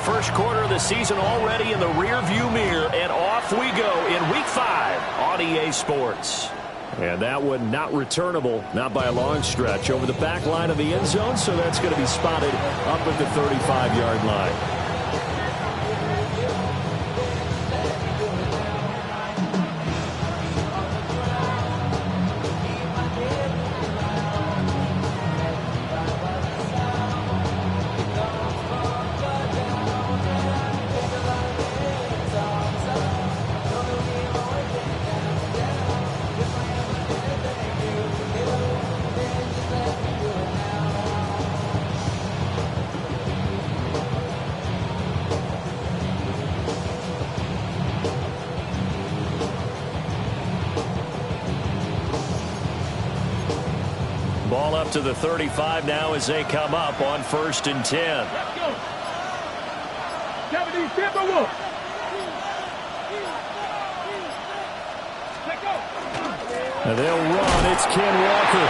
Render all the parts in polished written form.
first quarter of the season already in the rearview mirror, and off we go in Week 5 on EA Sports. And that one not returnable, not by a long stretch, over the back line of the end zone, so that's going to be spotted up at the 35-yard line. Ball up to the 35 now as they come up on 1st and 10. Let's go. 70, Tampa Wolf. Let's go. And they'll run. It's Ken Walker.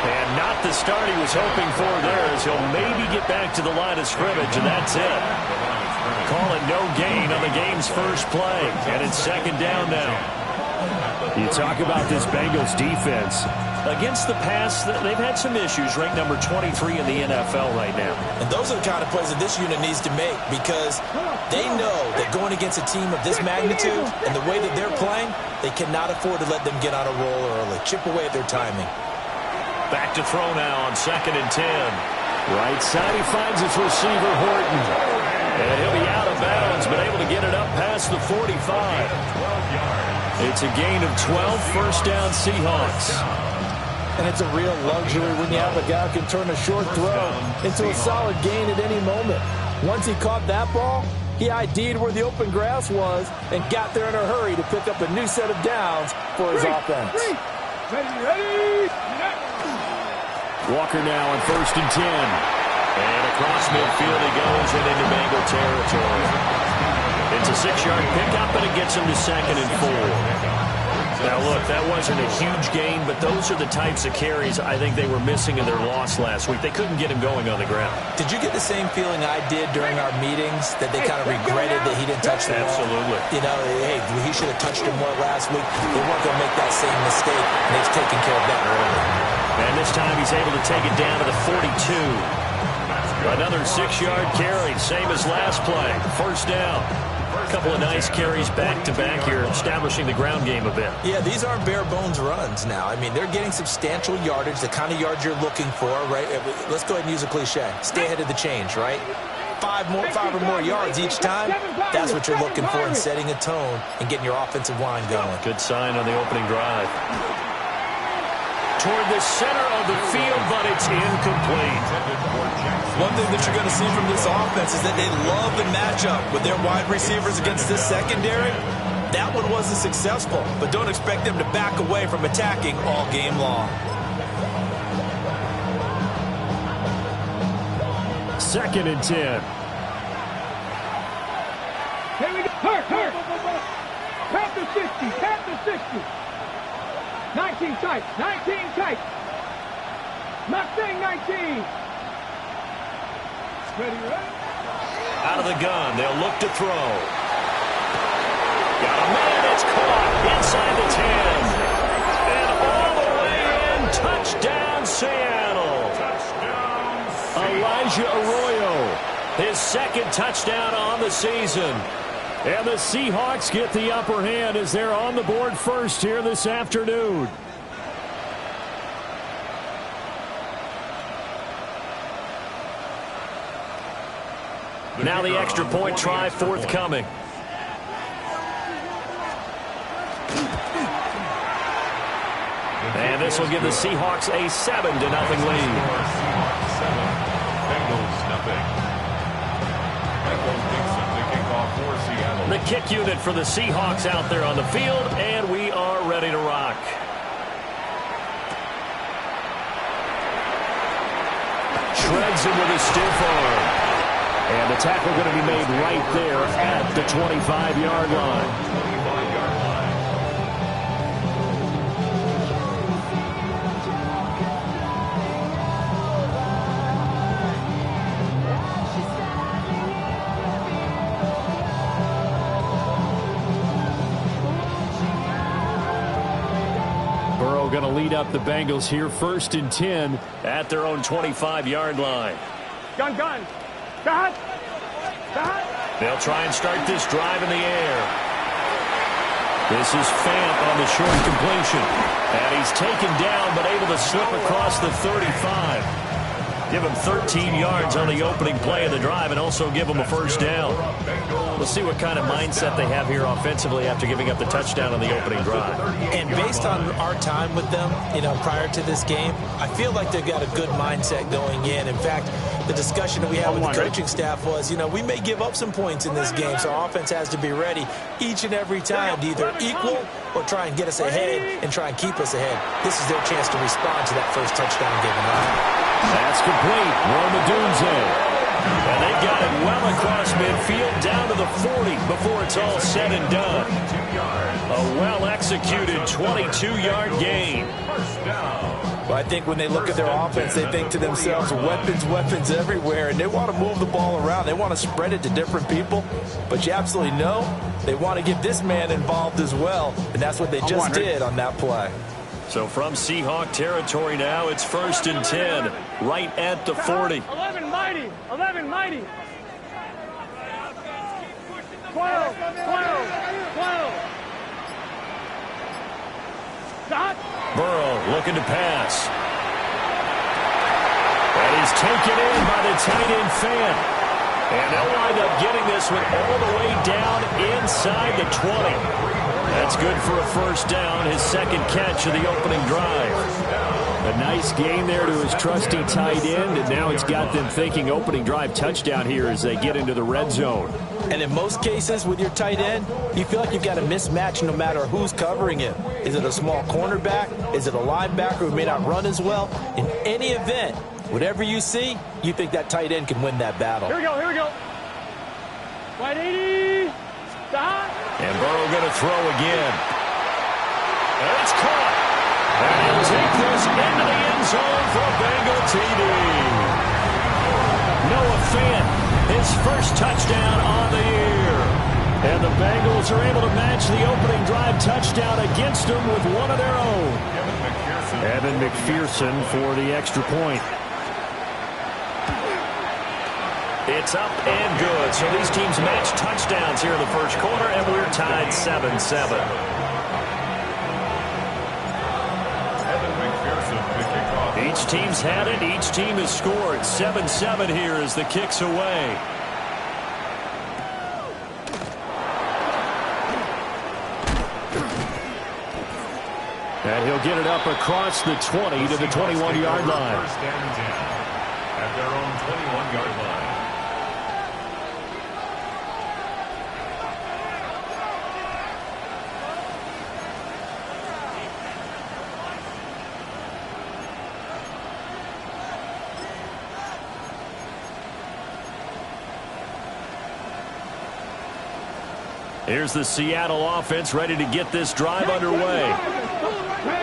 And not the start he was hoping for there, as he'll maybe get back to the line of scrimmage, and that's it. Call it no gain on the game's first play, and it's 2nd down now. You talk about this Bengals defense. Against the pass, they've had some issues, ranked number 23 in the NFL right now. And those are the kind of plays that this unit needs to make, because they know that going against a team of this magnitude and the way that they're playing, they cannot afford to let them get on a roll early. Chip away at their timing. Back to throw now on 2nd and 10. Right side, he finds his receiver, Horton. And he'll be out of bounds, but able to get it up past the 45. It's a gain of 12, first down Seahawks. And it's a real luxury when you have a guy who can turn a short throw into a solid gain at any moment. Once he caught that ball, he ID'd where the open grass was and got there in a hurry to pick up a new set of downs for his offense. Ready. Walker now on 1st and 10. And across midfield he goes and into Bengal territory. It's a 6-yard pickup, and it gets him to 2nd and 4. Now, look, that wasn't a huge gain, but those are the types of carries I think they were missing in their loss last week. They couldn't get him going on the ground. Did you get the same feeling I did during our meetings, that they kind of regretted that he didn't touch the ball? Absolutely. You know, hey, he should have touched him more last week. They weren't going to make that same mistake, and they've taken care of that early. And this time he's able to take it down to the 42. Another 6-yard carry, same as last play. First down. A couple of nice carries back-to-back here, establishing the ground game a bit. Yeah, these aren't bare-bones runs now. I mean, they're getting substantial yardage, the kind of yards you're looking for, right? Let's go ahead and use a cliche. Stay ahead of the change, right? Five or more yards each time, that's what you're looking for in setting a tone and getting your offensive line going. Good sign on the opening drive. Toward the center of the field, but it's incomplete. One thing that you're going to see from this offense is that they love the matchup with their wide receivers against this secondary. That one wasn't successful, but don't expect them to back away from attacking all game long. 2nd and 10. Here we go. Hurt. Tap the 60. 19 tight. Mustang 19. Ready. Out of the gun, they'll look to throw. Got a man that's caught inside the 10. And all the way in, touchdown Seattle. Elijah Arroyo, his 2nd touchdown on the season. And the Seahawks get the upper hand as they're on the board first here this afternoon. Now the extra point try forthcoming. And this will give the Seahawks a 7-0 lead. The kick unit for the Seahawks out there on the field, and we are ready to rock. Shreds him with a stiff arm. And the tackle going to be made right there at the 25-yard line. going to lead up the Bengals here, 1st and 10 at their own 25-yard line. Gun. Got. They'll try and start this drive in the air. This is Fant on the short completion. And he's taken down, but able to slip across the 35. Give him 13 yards on the opening play of the drive and also give him a first down. We'll see what kind of mindset they have here offensively after giving up the touchdown on the opening drive. And based on our time with them, prior to this game, I feel like they've got a good mindset going in. In fact, the discussion that we had with the coaching staff was, we may give up some points in this game, so our offense has to be ready each and every time to either equal or try and get us ahead and try and keep us ahead. This is their chance to respond to that first touchdown given up. That's complete. Romadunze. And they've got it well across midfield down to the 40 before it's all said and done. A well-executed 22-yard gain. Well, I think when they look at their offense, they think to themselves, weapons everywhere, and they want to move the ball around. They want to spread it to different people, but you absolutely know they want to get this man involved as well, and that's what they just did on that play. So from Seahawk territory now, it's 1st and 10, right at the 40. 11 mighty. 12. Dot. Burrow looking to pass. And he's taken in by the tight end Fant. And they'll wind up getting this one all the way down inside the 20. That's good for a first down, his second catch of the opening drive. A nice gain there to his trusty tight end, and now it's got them thinking opening drive touchdown here as they get into the red zone. And in most cases with your tight end, you feel like you've got a mismatch no matter who's covering him. Is it a small cornerback? Is it a linebacker who may not run as well? In any event, whatever you see, you think that tight end can win that battle. Here we go. Wide 80. Stop. And Burrow going to throw again. And it's caught. And he'll take this into the end zone for a Bengal TD. Noah Fant, his first touchdown on the year. And the Bengals are able to match the opening drive touchdown against them with one of their own. Evan McPherson for the extra point. It's up and good. So these teams match touchdowns here in the first quarter, and we're tied 7-7. Each team's had it. Each team has scored. 7-7 here as the kick's away. And he'll get it up across the 20 to the 21-yard line. First and 10 at their own 21-yard line. Here's the Seattle offense ready to get this drive underway.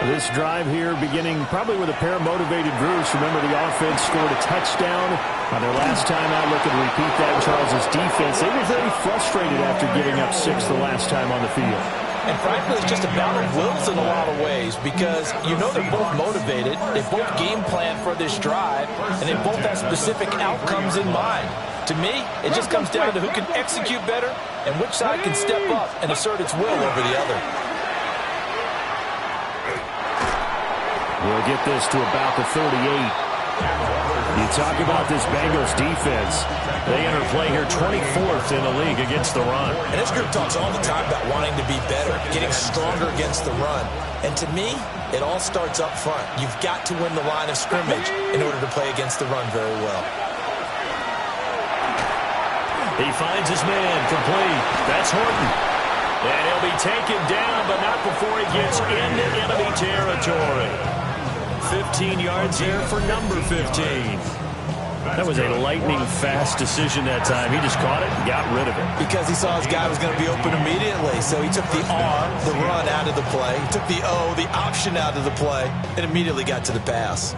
This drive here beginning probably with a pair of motivated groups. Remember, the offense scored a touchdown on their last time out. Look and repeat that. Charles' defense, they were very frustrated after giving up 6 the last time on the field. And frankly, it's just a battle of wills in a lot of ways because they're both motivated. They both game plan for this drive, and they both have specific outcomes in mind. To me, it just comes down to who can execute better and which side can step up and assert its will over the other. We'll get this to about the 38. You talk about this Bengals defense. They enter play here 24th in the league against the run. And this group talks all the time about wanting to be better, getting stronger against the run. And to me, it all starts up front. You've got to win the line of scrimmage in order to play against the run very well. He finds his man complete. That's Horton. And he'll be taken down, but not before he gets into enemy territory. 15 yards there for number 15. That was a lightning-fast decision that time. He just caught it and got rid of it. Because he saw his guy was going to be open immediately. So he took the R, the run, out of the play. He took the O, the option, out of the play, and immediately got to the pass.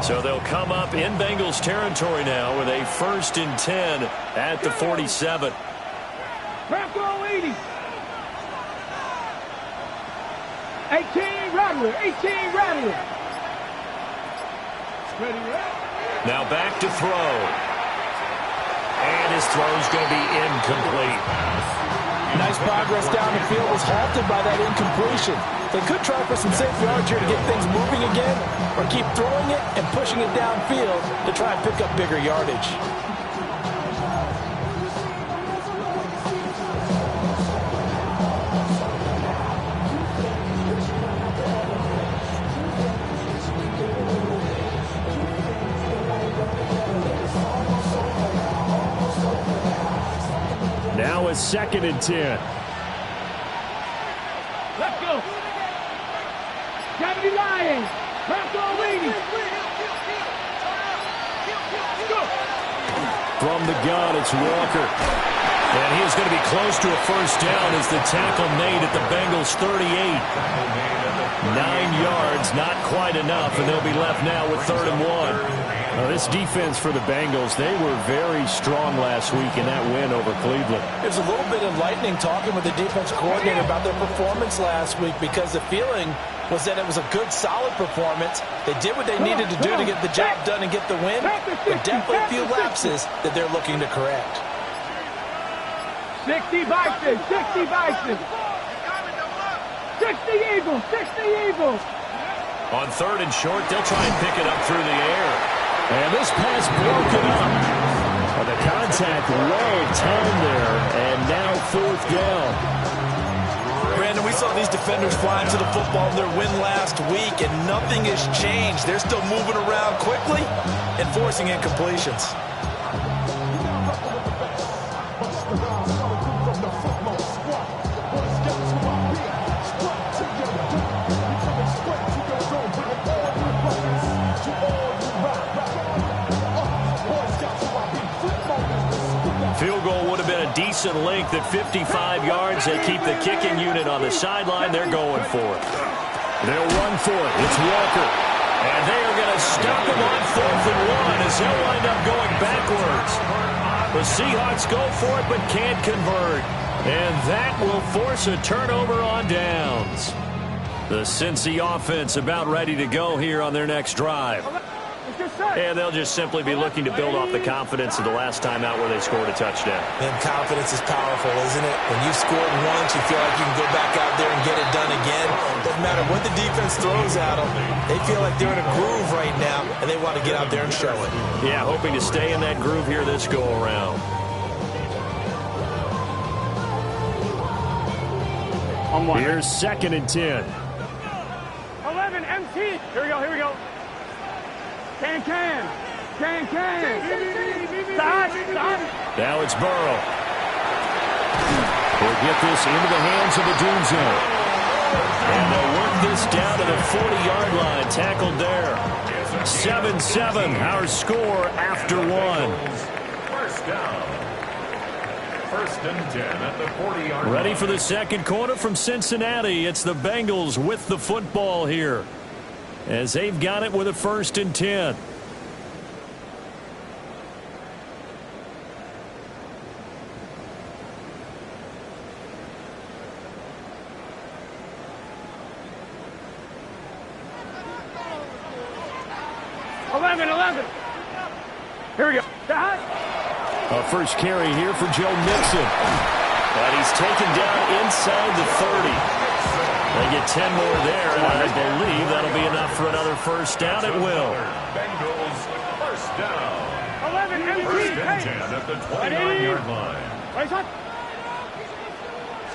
So they'll come up in Bengals territory now with a 1st and 10 at the 47. weenie. 18 Rattler. 18 Rattler. Ready, Now back to throw. And his throw's going to be incomplete. Nice progress down the field was halted by that incompletion. They could try for some safe yards here to get things moving again, or keep throwing it and pushing it downfield to try and pick up bigger yardage. Now it's 2nd and 10. Let's go. Gravity Lions. Marco Weenie. From the gun, it's Walker. And he is going to be close to a first down as the tackle made at the Bengals' 38. 9 yards, not quite enough, and they'll be left now with 3rd and 1. This defense for the Bengals, they were very strong last week in that win over Cleveland. It was a little bit enlightening talking with the defense coordinator about their performance last week, because the feeling was that it was a good, solid performance. They did what they needed to do to get the job done and get the win, but definitely a few lapses that they're looking to correct. 60 Bison. 60 Bison. 60 Eagles. 60 Eagles. On 3rd and short, they'll try and pick it up through the air. And this pass broken up. Well, the contact well timed there, and now 4th down. Brandon, we saw these defenders flying to the football in their win last week, and nothing has changed. They're still moving around quickly and forcing incompletions. Field goal would have been a decent length at 55 yards. They keep the kicking unit on the sideline. They're going for it. They'll run for it. It's Walker. And they are going to stop him on 4th and 1 as they'll wind up going backwards. The Seahawks go for it but can't convert. And that will force a turnover on downs. The Cincy offense about ready to go here on their next drive. And they'll just simply be looking to build off the confidence of the last time out where they scored a touchdown. And confidence is powerful, isn't it? When you've scored once, you feel like you can go back out there and get it done again. Doesn't matter what the defense throws at them. They feel like they're in a groove right now, and they want to get out there and show it. Yeah, hoping to stay in that groove here this go-around. Here's 2nd and 10. 11 MT. Here we go. Here we go. Can. Now it's Burrow. He'll get this into the hands of the doom zone. And they'll work this down to the 40-yard line. Tackled there. 7-7, our score after 1. First down. 1st and 10 at the 40-yard line. Ready for the second quarter from Cincinnati. It's the Bengals with the football here, as they've got it with a 1st and 10. Here we go. A first carry here for Joe Mixon. And he's taken down inside the 30. They get 10 more there, and I believe that'll be enough for another first down. It will. Bengals first down. 11 MT. 1st and 10 at the 29-yard line. Right shot.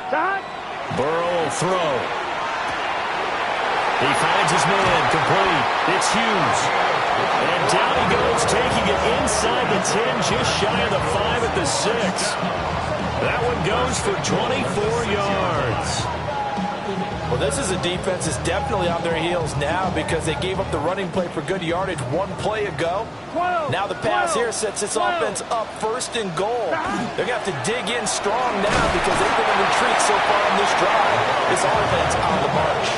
Start. Burrow will throw. He finds his man, complete. It's Hughes. And down he goes, taking it inside the 10, just shy of the 5 at the 6. That one goes for 24 yards. Well, this is a defense that's definitely on their heels now, because they gave up the running play for good yardage one play ago. Now the pass here sets this offense up 1st and goal. They're going to have to dig in strong now, because they've been in retreat so far on this drive. This offense on the march.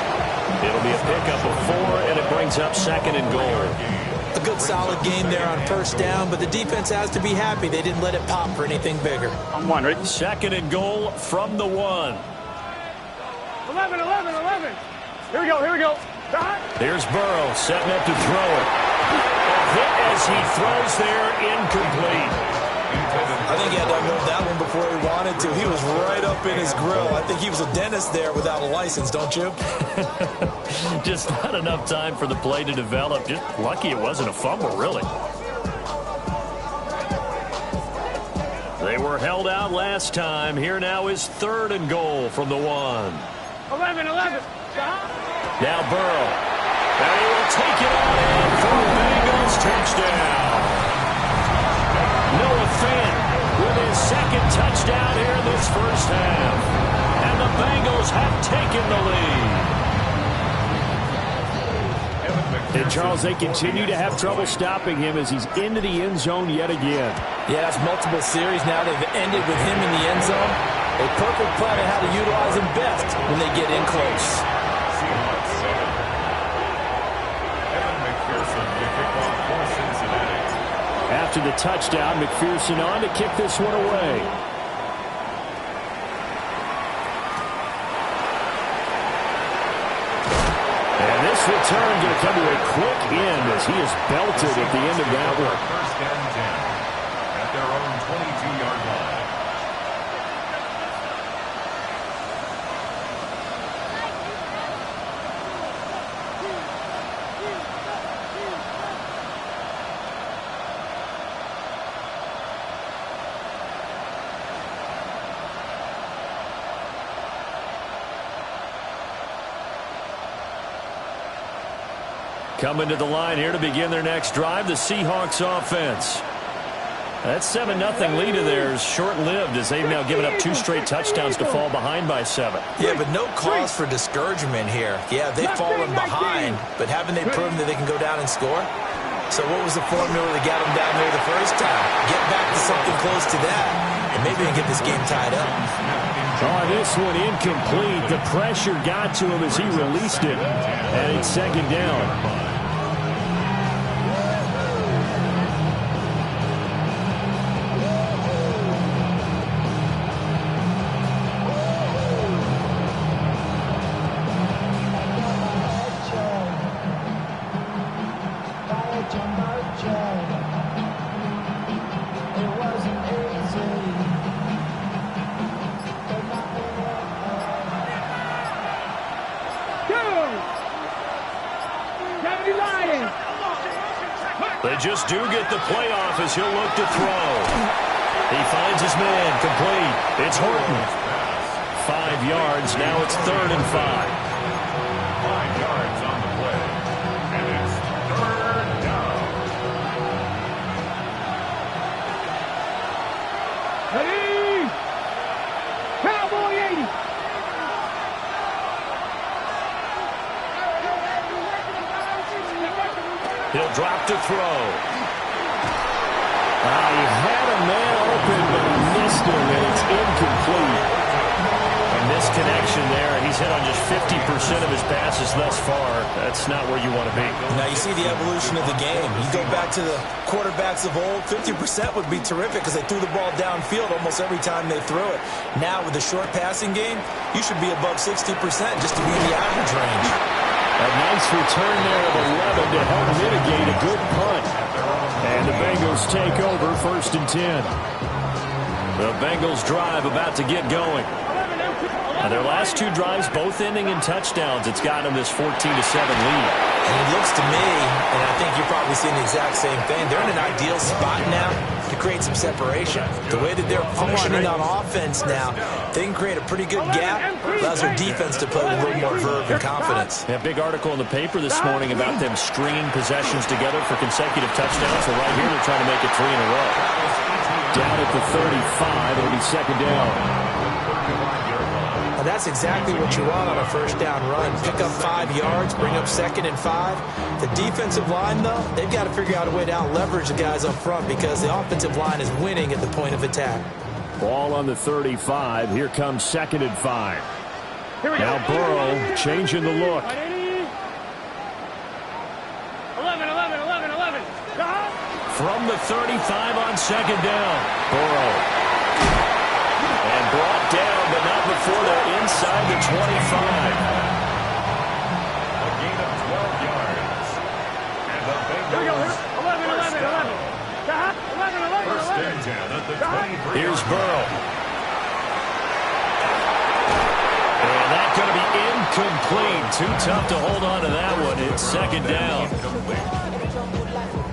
It'll be a pickup of 4, and it brings up 2nd and goal. The good, solid game there on first down, but the defense has to be happy they didn't let it pop for anything bigger. I'm one, right? Second and goal from the 1. 11. Here we go. Here's Burrow setting up to throw it. A hit as he throws there, incomplete. I think he had to unload that one before he wanted to. He was right up in his grill. I think he was a dentist there without a license, don't you? Just not enough time for the play to develop. Just lucky it wasn't a fumble, really. They were held out last time. Here now is third and goal from the 1. 11. Now Burrow. And he will take it on in for a Bengals touchdown. Noah Fant with his second touchdown here in this first half. And the Bengals have taken the lead. And Charles, they continue to have trouble stopping him as he's into the end zone yet again. Yeah, that's multiple series now. They've ended with him in the end zone. A perfect plan on how to utilize him best when they get in close. After the touchdown, McPherson on to kick this one away. And this return going to come to a quick end as he is belted at the end of that one. First and 10 at their own 22-yard line. Coming to the line here to begin their next drive, the Seahawks offense. That 7-0 lead of theirs short-lived as they've now given up 2 straight touchdowns to fall behind by 7. Yeah, but no cause for discouragement here. Yeah, they've fallen behind, but haven't they proven that they can go down and score? So what was the formula that got them down there the first time? Get back to something close to that, and maybe they can get this game tied up. Oh, this one incomplete. The pressure got to him as he released it. And it's second down. They just do get the playoff as he'll look to throw. He finds his man, complete. It's Horton. 5 yards, now it's 3rd and 5. 5 yards on the play. And it's 3rd down. Ready? Cowboy 80. He'll drop to throw. He had a man open, but he missed him, and it's incomplete. A misconnection there. He's hit on just 50% of his passes thus far. That's not where you want to be. Now you see the evolution of the game. You go back to the quarterbacks of old, 50% would be terrific because they threw the ball downfield almost every time they threw it. Now with the short passing game, you should be above 60% just to be in the average range. A nice return there of 11 to help mitigate a good punt. And the Bengals take over 1st and 10. The Bengals drive about to get going. Their last 2 drives both ending in touchdowns. It's got them this 14-7 lead. And it looks to me, and I think you're probably seeing the exact same thing, they're in an ideal spot now to create some separation. The way that they're functioning on offense now, they can create a pretty good gap. Allows their defense to play with a little more verve and confidence. A big article in the paper this morning about them stringing possessions together for consecutive touchdowns. So right here they're trying to make it 3 in a row. Down at the 35, it'll be second down. That's exactly what you want on a first down run. Pick up 5 yards, bring up 2nd and 5. The defensive line, though, they've got to figure out a way to out-leverage the guys up front because the offensive line is winning at the point of attack. Ball on the 35. Here comes 2nd and 5. Now Burrow changing the look. 11. from the 35 on second down. Burrow. And brought down, but not before they're inside the 25. A gain of 12 yards. And the Bengals. 11. First and 10 at the 23. Here's Burrow. And that's going to be incomplete. Too tough to hold on to that one. It's second down.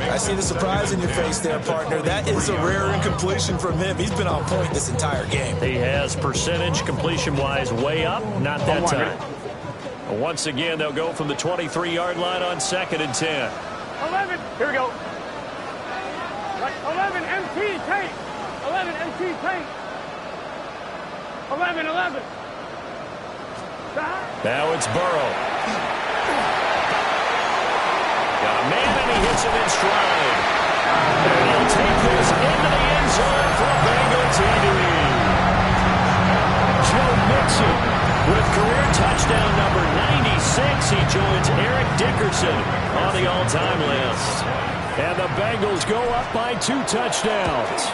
I see the surprise in your face there, partner. That is a rare incompletion from him. He's been on point this entire game. He has percentage completion-wise way up. Not that time. Once again, they'll go from the 23-yard line on second and 10. 11. Here we go. 11 MT tank. 11 MT tank. 11. Now it's Burrow. Got a man and he hits him in stride. And he'll take this into the end zone for a Bengal TD. Joe Mixon with career touchdown number 96. He joins Eric Dickerson on the all-time list. And the Bengals go up by 2 touchdowns.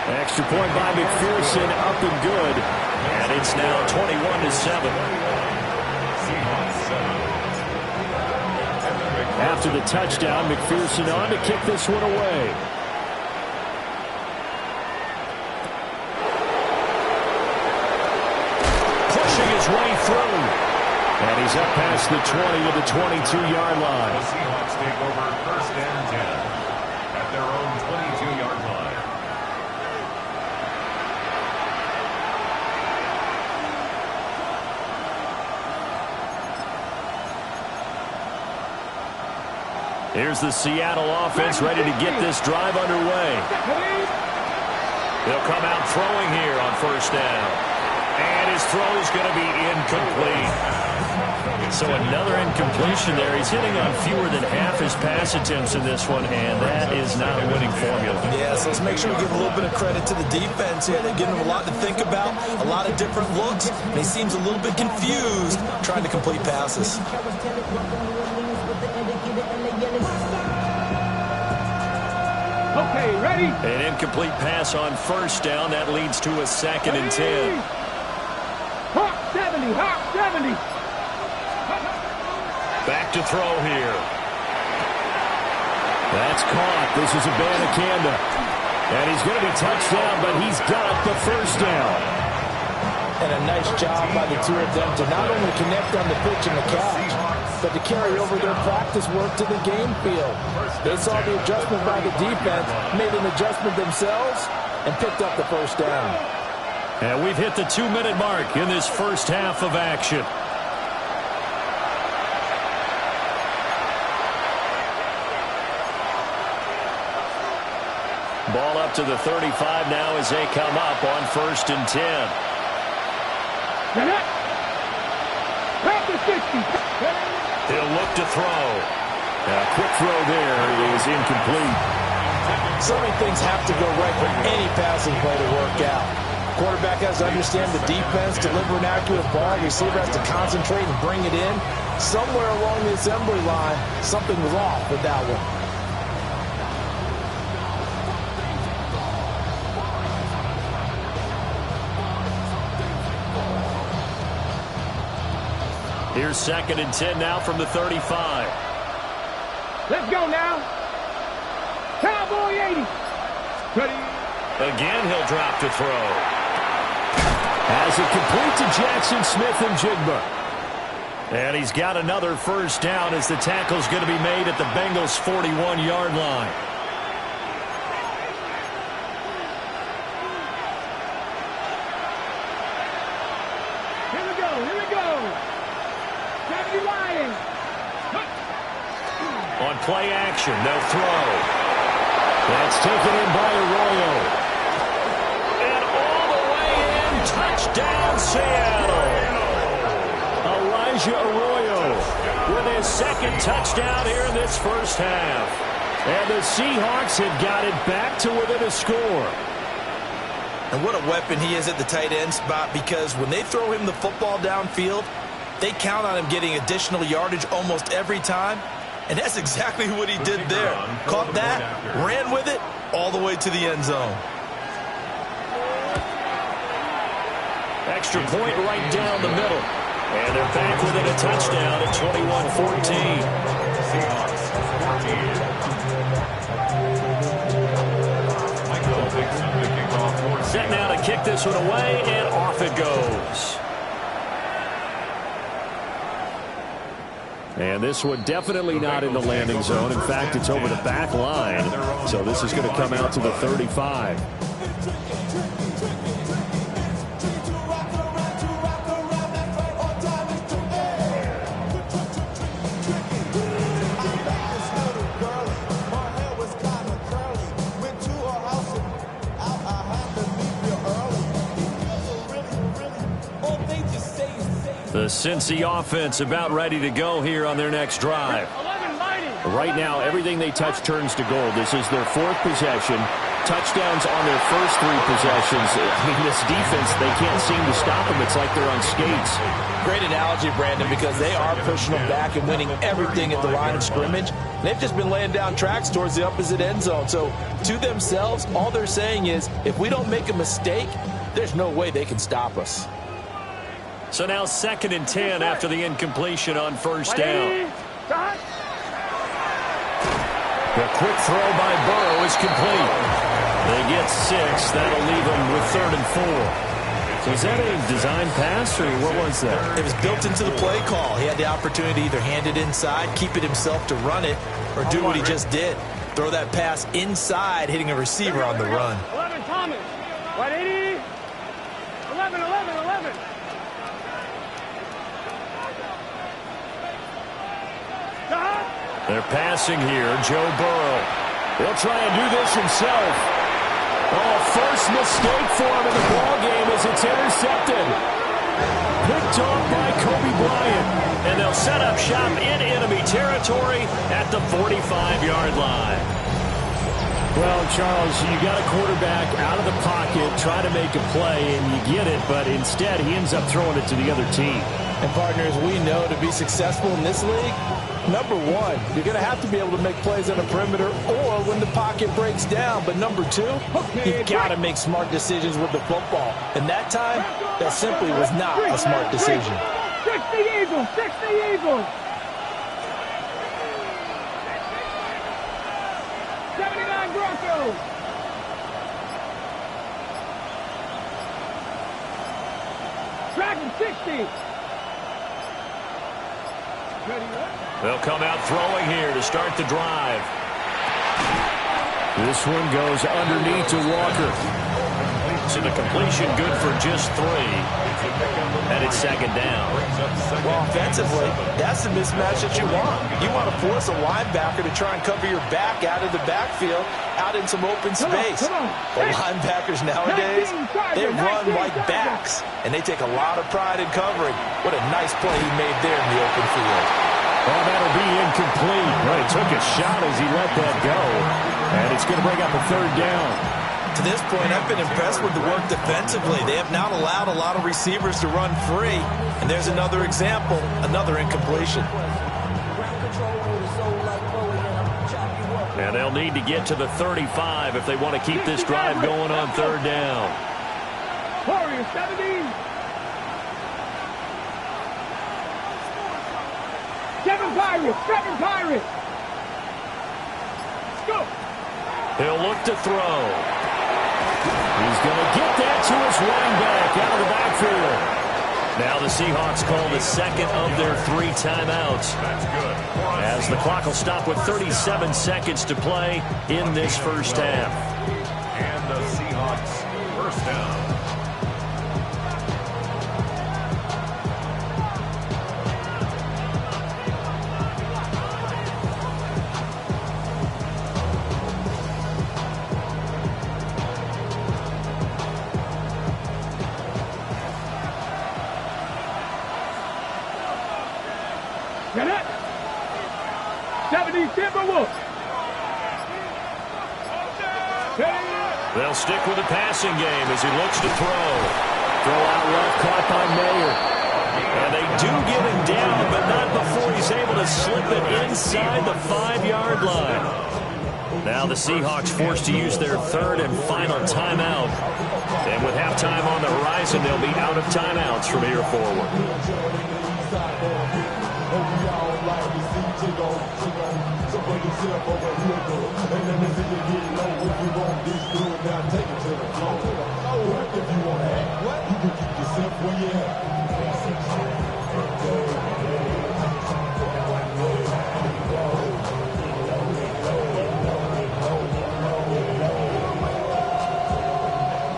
Extra point by McPherson, up and good. And it's now 21-7. After the touchdown, McPherson on to kick this one away. Pushing his way through. And he's up past the 20 to the 22-yard line. The Seahawks take over first and 10 at their own 22-yard line. Here's the Seattle offense ready to get this drive underway. They'll come out throwing here on first down. And his throw is going to be incomplete. So another incompletion there. He's hitting on fewer than half his pass attempts in this one, and that is not a winning formula. Yeah, so let's make sure we give a little bit of credit to the defense here. They're giving him a lot to think about, a lot of different looks, and he seems a little bit confused trying to complete passes. Okay, ready? An incomplete pass on first down. That leads to a second and 10. Hawk 70. Back to throw here. That's caught. This is Abanikanda. And he's going to be touched down, but he's got the first down. And a nice job by the two of them to not only connect on the pitch and the catch, but to carry over their practice work to the game field. They saw the adjustment by the defense, made an adjustment themselves, and picked up the first down. And we've hit the 2-minute mark in this first half of action. Ball up to the 35 now as they come up on first and 10. He'll look to throw. A quick throw there is incomplete. So many things have to go right for any passing play to work out. Quarterback has to understand the defense, deliver an accurate ball. Receiver has to concentrate and bring it in. Somewhere along the assembly line, something was off with that one. Here's second and 10 now from the 35. Let's go now. Cowboy 80. Ready? Again, he'll drop to throw. Has it complete to Jackson Smith-Njigba. And he's got another first down as the tackle's going to be made at the Bengals' 41-yard line. Here we go. On play action, they'll throw. That's taken in by Arroyo. And all the way in, touchdown Seattle. Elijah Arroyo with his second touchdown here in this first half. And the Seahawks have got it back to within a score. And what a weapon he is at the tight end spot, because when they throw him the football downfield, they count on him getting additional yardage almost every time. And that's exactly what he did there. Caught that, ran with it, all the way to the end zone. Extra point right down the middle. And they're back within a touchdown at 21-14. Set now to kick this one away, and off it goes. And this one definitely not in the landing zone. In fact, it's over the back line. So this is going to come out to the 35. The Cincy offense about ready to go here on their next drive. Right now, everything they touch turns to gold. This is their 4th possession. Touchdowns on their first 3 possessions. I mean, this defense, they can't seem to stop them. It's like they're on skates. Great analogy, Brandon, because they are pushing them back and winning everything at the line of scrimmage. They've just been laying down tracks towards the opposite end zone. So, to themselves, all they're saying is, if we don't make a mistake, there's no way they can stop us. So now 2nd and 10 after the incompletion on first down. The quick throw by Burrow is complete. They get 6. That'll leave them with 3rd and 4. So is that a design pass, or what was that? It was built into the play call. He had the opportunity to either hand it inside, keep it himself to run it, or do what he just did. Throw that pass inside, hitting a receiver on the run. 11, Thomas. 180. 11. They're passing here. Joe Burrow. He'll try and do this himself. Oh, first mistake for him in the ballgame as it's intercepted. Picked off by Kobe Bryant. And they'll set up shop in enemy territory at the 45-yard line. Well, Charles, you got a quarterback out of the pocket, try to make a play, and you get it, but instead he ends up throwing it to the other team. And partners, we know to be successful in this league, number 1, you're going to have to be able to make plays on the perimeter or when the pocket breaks down. But number 2, you've got to make smart decisions with the football. And that time, that simply was not a smart decision. 60 Eagles, 60 Eagles. 79 Broncos. Dragon 60. They'll come out throwing here to start the drive. This one goes underneath to Walker. So the completion good for just 3. And it's 2nd down. Well, offensively, that's the mismatch that you want. You want to force a linebacker to try and cover your back out of the backfield, out in some open space. But linebackers nowadays, they run like backs, and they take a lot of pride in covering. What a nice play he made there in the open field. Oh, that'll be incomplete. Well, he took a shot as he let that go. And it's going to bring up a 3rd down. To this point, I've been impressed with the work defensively. They have not allowed a lot of receivers to run free. And there's another example, another incompletion. And they'll need to get to the 35 if they want to keep this drive going on 3rd down. Warriors 70. Seven Pirates. Go. He'll look to throw. He's going to get that to his running back out of the backfield. Now the Seahawks call the 2nd of their 3 timeouts. As the clock will stop with 37 seconds to play in this first half. And the Seahawks first down. Get it. 70 Timberwolves. They'll stick with the passing game as he looks to throw. Throw out left, caught by Mayer. And they do get him down, but not before he's able to slip it inside the 5-yard line. Now the Seahawks forced to use their third and final timeout. And with halftime on the horizon, they'll be out of timeouts from here forward.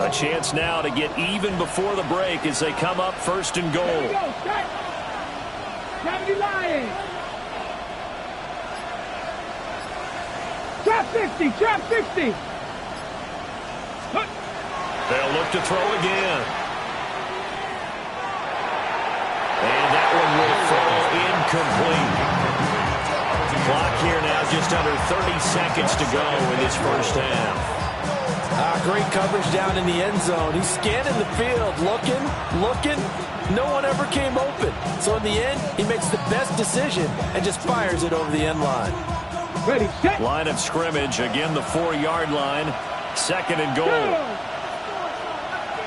A chance now to get even before the break as they come up first and goal. Here we go, strike. 70 Lions. Trap 60, trap 60. Look. They'll look to throw again. And that one will fall incomplete. Clock here now, just under 30 seconds to go in this first half. Great coverage down in the end zone. He's scanning the field, looking. No one ever came open. So in the end, he makes the best decision and just fires it over the end line. Ready, set. Line of scrimmage, again the 4-yard line. Second and goal.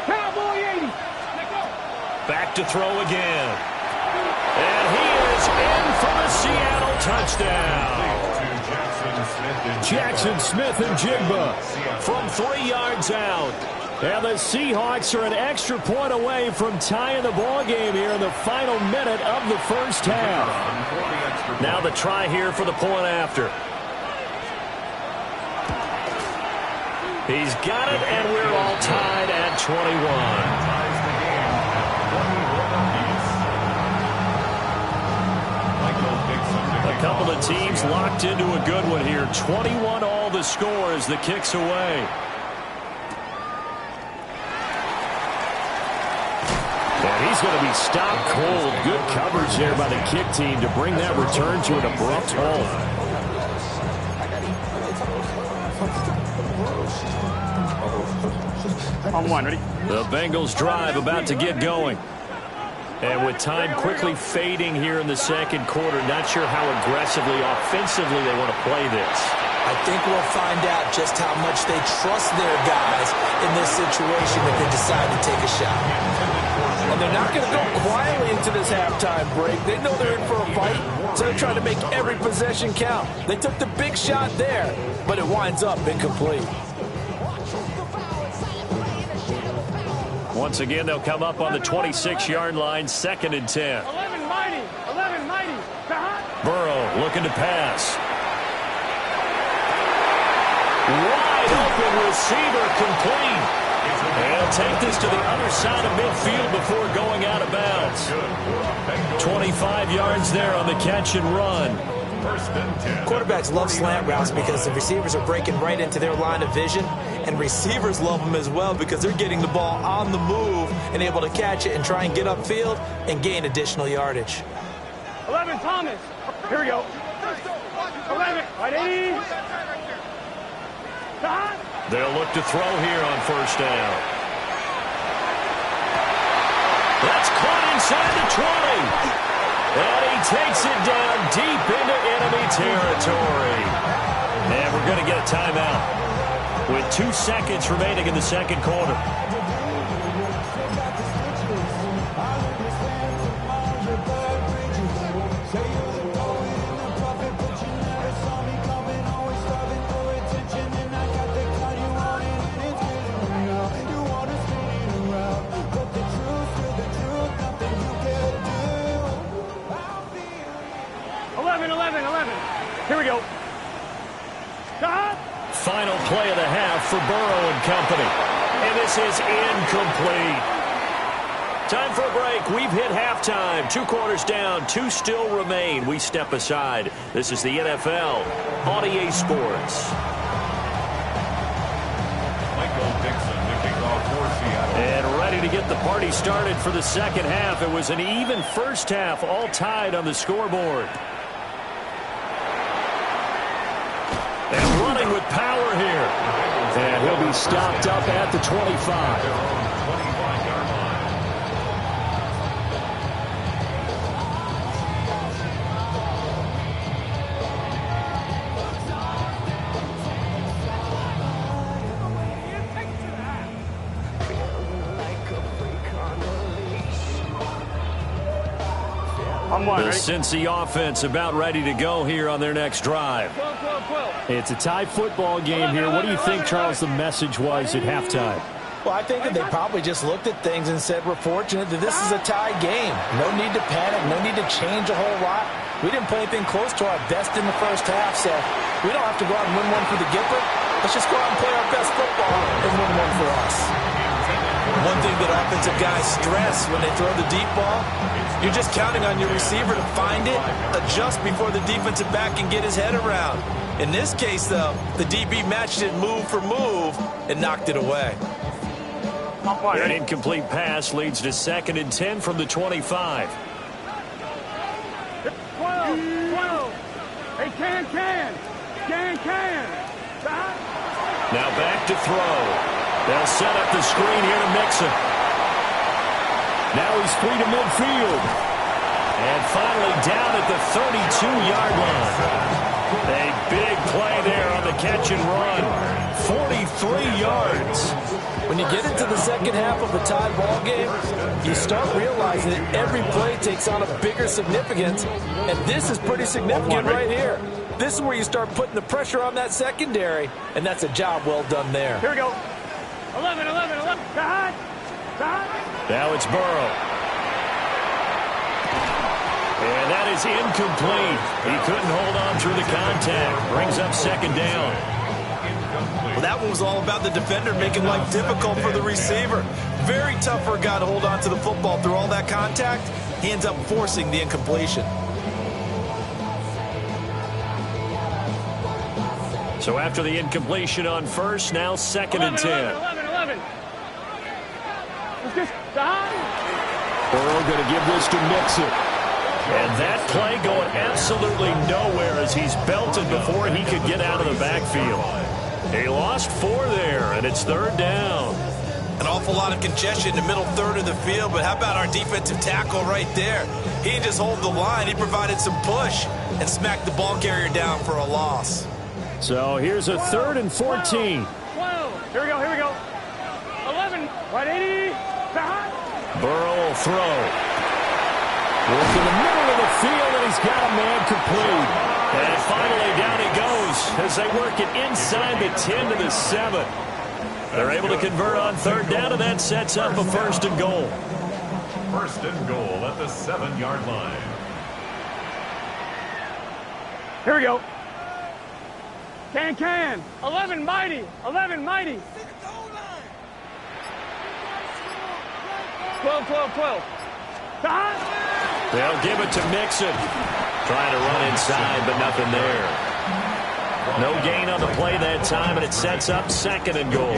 Cowboy 80. Let go. Back to throw again. And he is in for the Seattle touchdown. Jackson Smith and Jigba from 3 yards out. And the Seahawks are an extra point away from tying the ball game here in the final minute of the first half. Now the try here for the point after. He's got it, and we're all tied at 21. A couple of teams locked into a good one here. 21 all the score as the kick's away. And he's going to be stopped cold. Good coverage there by the kick team to bring that return to an abrupt halt. On one, ready? The Bengals drive about to get going. And with time quickly fading here in the second quarter, not sure how aggressively, offensively they want to play this. I think we'll find out just how much they trust their guys in this situation if they decide to take a shot. And they're not going to go quietly into this halftime break. They know they're in for a fight, so they're trying to make every possession count. They took the big shot there, but it winds up incomplete. Once again, they'll come up on the 26-yard line, second and 10. 11 mighty. 11 mighty. Burrow looking to pass. Wide open receiver complete. And he'll take this to the other side of midfield before going out of bounds. 25 yards there on the catch and run. Quarterbacks love slant routes because the receivers are breaking right into their line of vision, and receivers love them as well because they're getting the ball on the move and able to catch it and try and get upfield and gain additional yardage. 11 Thomas. Here we go. 11. Right 80. They'll look to throw here on first down. That's caught inside the 20. And he takes it down deep into enemy territory. And we're going to get a timeout with 2 seconds remaining in the second quarter. Here we go. Final play of the half for Burrow and company. And this is incomplete. Time for a break. We've hit halftime. 2 quarters down. 2 still remain. We step aside. This is the NFL on EA Sports. And ready to get the party started for the second half. It was an even first half, all tied on the scoreboard. And running with power here. And he'll be stopped up at the 25. The Cincy offense about ready to go here on their next drive. It's a tie football game here. What do you think, Charles, the message was at halftime? Well, I think that they probably just looked at things and said, we're fortunate that this is a tie game. No need to panic, no need to change a whole lot. We didn't play anything close to our best in the first half, so we don't have to go out and win one for the Gipper. Let's just go out and play our best football and win one for us. One thing that offensive guys stress when they throw the deep ball, you're just counting on your receiver to find it, adjust before the defensive back can get his head around. In this case, though, the DB matched it move for move and knocked it away. An incomplete pass leads to 2nd and 10 from the 25. 12. Hey, can. Now back to throw. They'll set up the screen here to Mixon. Now he's free to midfield. And finally down at the 32-yard line. A big play there on the catch and run. 43 yards. When you get into the second half of a tie ball game, you start realizing that every play takes on a bigger significance, and this is pretty significant right here. This is where you start putting the pressure on that secondary, and that's a job well done there. Here we go. 11. Now it's Burrow. And that is incomplete. He couldn't hold on through the contact. Brings up 2nd down. Well, that one was all about the defender making life difficult for the receiver. Very tough for a guy to hold on to the football through all that contact. He ends up forcing the incompletion. So after the incompletion on first, now 2nd and 10. 11. Let's just Burrow going to give this to Mixon. And that play going absolutely nowhere as he's belted before he could get out of the backfield. He lost 4 there, and it's 3rd down. An awful lot of congestion in the middle third of the field, but how about our defensive tackle right there? He didn't just hold the line. He provided some push and smacked the ball carrier down for a loss. So here's a 3rd and 14. 12. Here we go. 11. Right, 80. Burrow will throw. Work in the middle of the field, and he's got a man complete. And finally down he goes as they work it inside the 10 to the 7. They're able to convert on 3rd down, and that sets up a 1st and goal. 1st and goal at the 7-yard line. Here we go. Can. 11 mighty. 12. They'll give it to Mixon. Trying to run inside, but nothing there. No gain on the play that time, and it sets up 2nd and goal.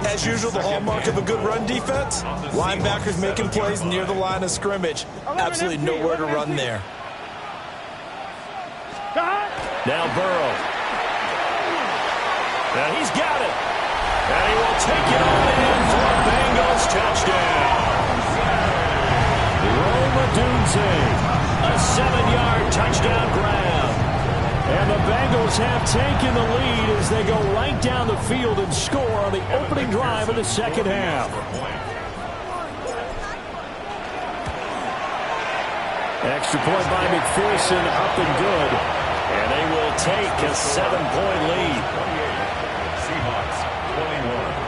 As usual, the hallmark of a good run defense, linebackers making plays near the line of scrimmage. Absolutely nowhere to run there. Now Burrow. Now he's got it. And he will take it on in for a Bengals touchdown. A 7-yard touchdown grab. And the Bengals have taken the lead as they go right down the field and score on the opening drive of the second half. Extra point by McPherson, up and good. And they will take a 7-point lead. Seahawks 21.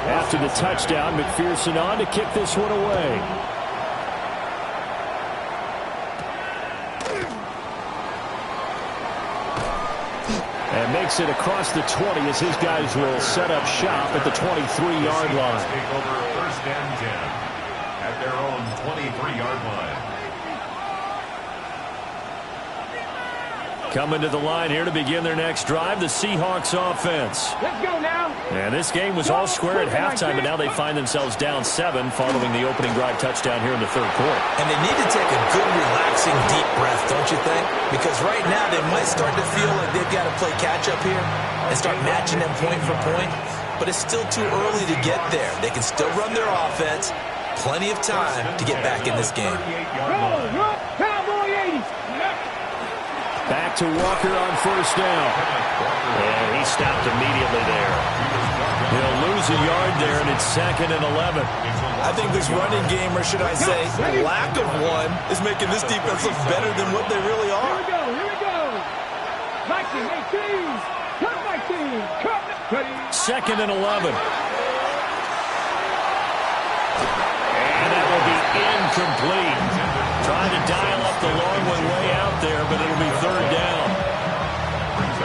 After the touchdown, McPherson on to kick this one away. And makes it across the 20 as his guys will set up shop at the 23-yard line. Take over 1st and 10 at their own 23-yard line. Coming to the line here to begin their next drive, the Seahawks offense. Let's go now. And this game was all square at halftime, but now they find themselves down 7 following the opening drive touchdown here in the 3rd quarter. And they need to take a good, relaxing, deep breath, don't you think? Because right now they might start to feel like they've got to play catch-up here and start matching them point for point. But it's still too early to get there. They can still run their offense. Plenty of time to get back in this game. Cowboy 80s. Back to Walker on 1st down. And he stopped immediately there. He'll lose a yard there, and it's 2nd and 11. I think this running game, or should I say lack of one, is making this defense look better than what they really are. Here we go. 19, 18. Cut 19. Cut. 2nd and 11. And that will be incomplete. Trying to dial up the long one way out there, but it'll be 3rd down.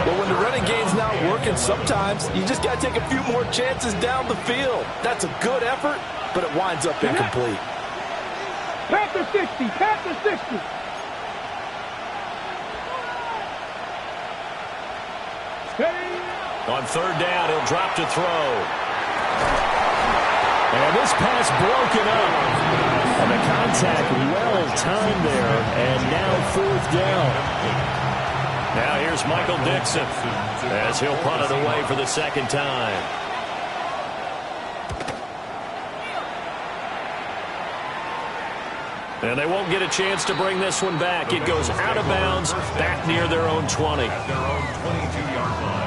Well, when the running game's not working, sometimes you just got to take a few more chances down the field. That's a good effort, but it winds up incomplete. Pass the 60. Pass the 60. On 3rd down, he'll drop to throw. And this pass broken up. And the contact well-timed there. And now 4th down. Now here's Michael Dixon as he'll punt it away for the 2nd time. And they won't get a chance to bring this one back. It goes out of bounds, back near their own 20. At their own 22-yard line.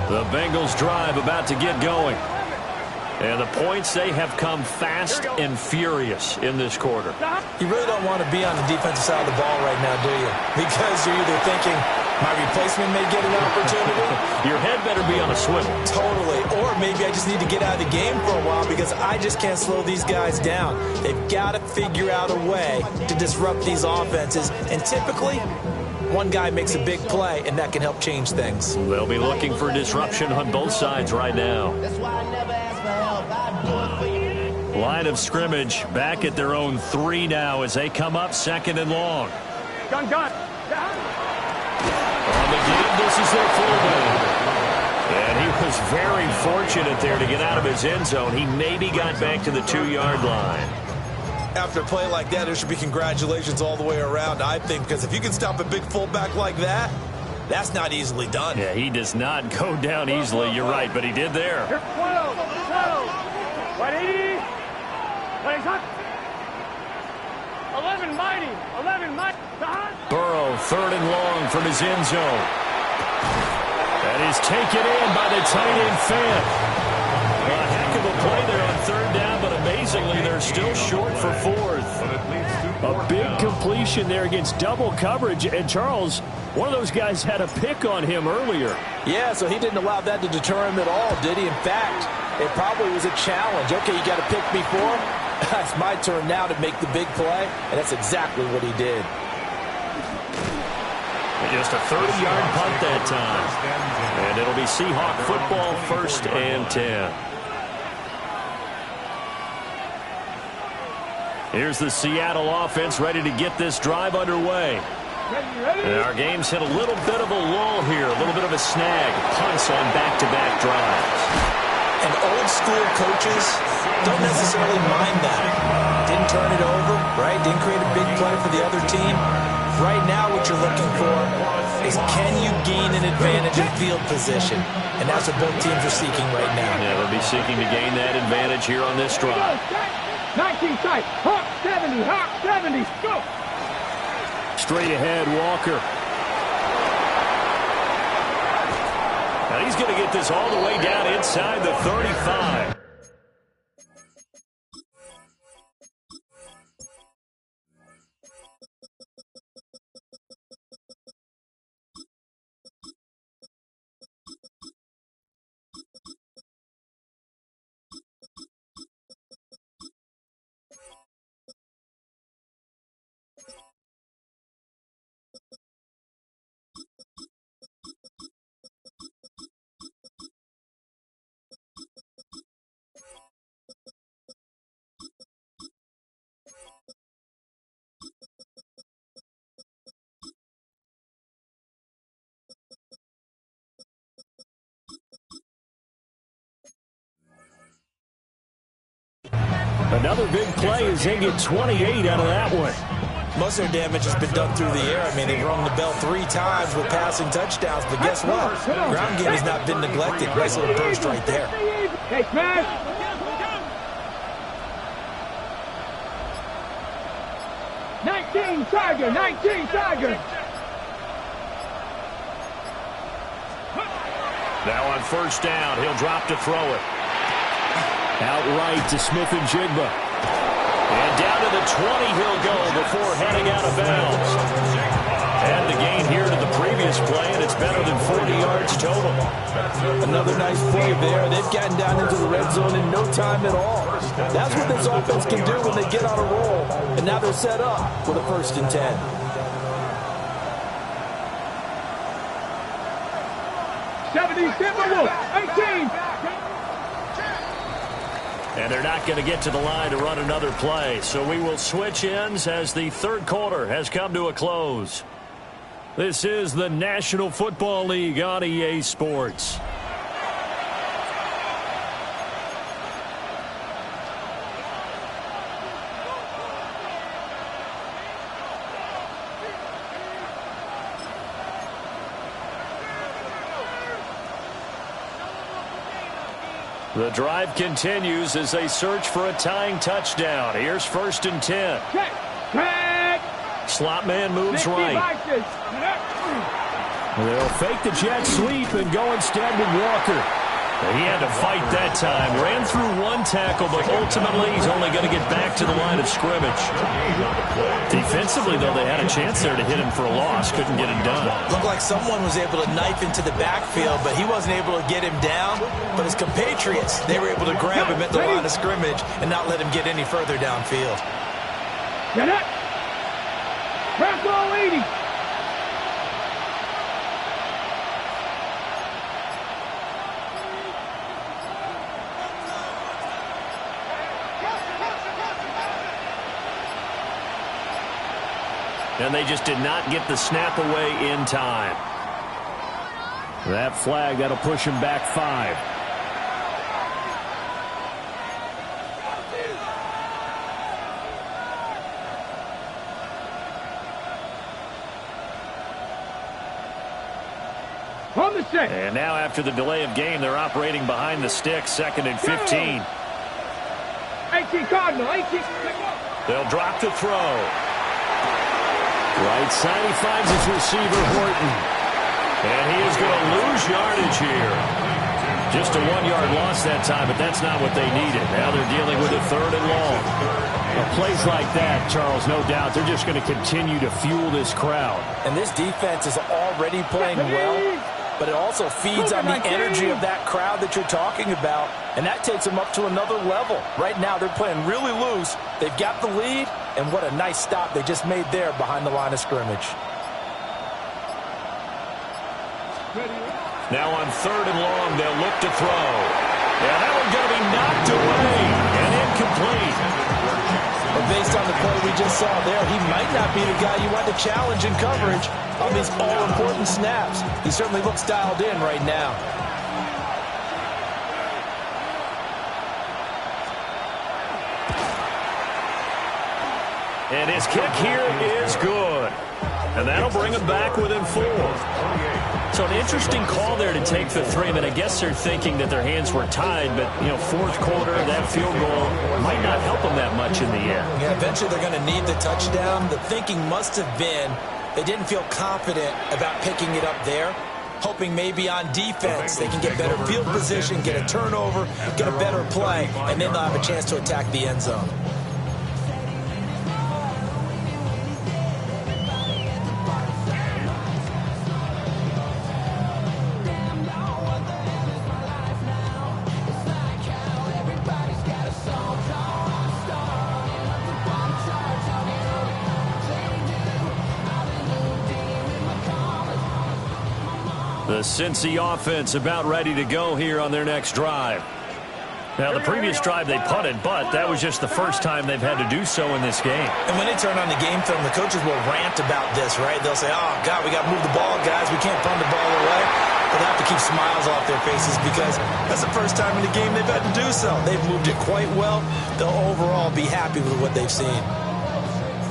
The Bengals drive about to get going. And the points, they have come fast and furious in this quarter. You really don't want to be on the defensive side of the ball right now, do you? Because you're either thinking, my replacement may get an opportunity. Your head better be on a swivel. Totally. Or maybe I just need to get out of the game for a while because I just can't slow these guys down. They've got to figure out a way to disrupt these offenses. And typically, one guy makes a big play, and that can help change things. They'll be looking for disruption on both sides right now. Line of scrimmage back at their own 3 now as they come up 2nd and long. Gun. On the game, this is their fullback. And he was very fortunate there to get out of his end zone. He maybe got back to the 2-yard line. After a play like that, there should be congratulations all the way around, I think, because if you can stop a big fullback like that, that's not easily done. Yeah, he does not go down easily. You're right, but he did there. 12. 180. 11 mighty. 11 mighty. Burrow, 3rd and long from his end zone. That is taken in by the tight end Fan. A heck of a play there on 3rd down, but amazingly, they're still short for 4th. A big completion there against double coverage. And Charles, one of those guys had a pick on him earlier. Yeah, so he didn't allow that to deter him at all, did he? In fact, it probably was a challenge. Okay, you got to pick me for him. It's my turn now to make the big play, and that's exactly what he did. Just a 30-yard punt that time. And it'll be Seahawk football, 1st and 10. Here's the Seattle offense ready to get this drive underway. And our game's hit a little bit of a lull here, a little bit of a snag. Punts on back-to-back drives. And old school coaches don't necessarily mind that. Didn't turn it over, right? Didn't create a big play for the other team. Right now what you're looking for is can you gain an advantage in field position? And that's what both teams are seeking right now. Yeah, they'll be seeking to gain that advantage here on this drive. 19 tight. Hawk 70. Hawk 70. Go. Straight ahead, Walker. Now he's going to get this all the way down inside the 35. Another big play as they get 28 out of that one. Most of their damage has been done through the air. I mean, they've rung the bell 3 times with passing touchdowns, but guess what? Ground game has not been neglected. Nice little burst right there. Hey, smash. Tiger, 19, Tiger. Now on first down, he'll drop to throw it. Outright to Smith and Jigba. And down to the 20 he'll go before heading out of bounds. And the gain here to the previous play, and it's better than 40 yards total. Another nice play there. They've gotten down into the red zone in no time at all. That's what this offense can do when they get on a roll. And now they're set up with a 1st and 10. And they're not going to get to the line to run another play. So we will switch ends as the third quarter has come to a close. This is the National Football League on EA Sports. The drive continues as they search for a tying touchdown. Here's 1st and 10. Slot man moves right. They'll fake the jet sweep and go instead with Walker. He had to fight that time. Ran through one tackle, but ultimately he's only going to get back to the line of scrimmage. Defensively, though, they had a chance there to hit him for a loss. Couldn't get it done. Looked like someone was able to knife into the backfield, but he wasn't able to get him down. But his compatriots, they were able to grab him at the line of scrimmage and not let him get any further downfield. Get it. Press all 80. And they just did not get the snap away in time. That flag, that'll push him back 5. On the set. And now after the delay of game, they're operating behind the sticks, 2nd and 15. 18 Cardinal, 18. They'll drop to throw. Right side, he finds his receiver, Horton. And he is going to lose yardage here. Just a 1-yard loss that time, but that's not what they needed. Now they're dealing with a 3rd and long. Well, plays like that, Charles, no doubt, they're just going to continue to fuel this crowd. And this defense is already playing well, but it also feeds on the energy of that crowd that you're talking about, and that takes them up to another level. Right now, they're playing really loose. They've got the lead, and what a nice stop they just made there behind the line of scrimmage. Now on 3rd and long, they'll look to throw. Yeah, that one's going to be knocked away and incomplete. But based on the play we just saw there, he might not be the guy you want to challenge in coverage on these all-important snaps. He certainly looks dialed in right now. And his kick here is good. And that'll bring him back within 4. So an interesting call there to take the 3. I mean, I guess they're thinking that their hands were tied, but, you know, 4th quarter, that field goal might not help them that much in the end. Yeah, eventually they're going to need the touchdown. The thinking must have been they didn't feel confident about picking it up there, hoping maybe on defense they can get better field position, get a turnover, get a better play, and then they'll have a chance to attack the end zone. The Cincy offense about ready to go here on their next drive. Now, the previous drive they punted, but that was just the first time they've had to do so in this game. And when they turn on the game film, the coaches will rant about this, right? They'll say, oh, God, we got to move the ball, guys. We can't punt the ball away. But they have to keep smiles off their faces because that's the first time in the game they've had to do so. They've moved it quite well. They'll overall be happy with what they've seen.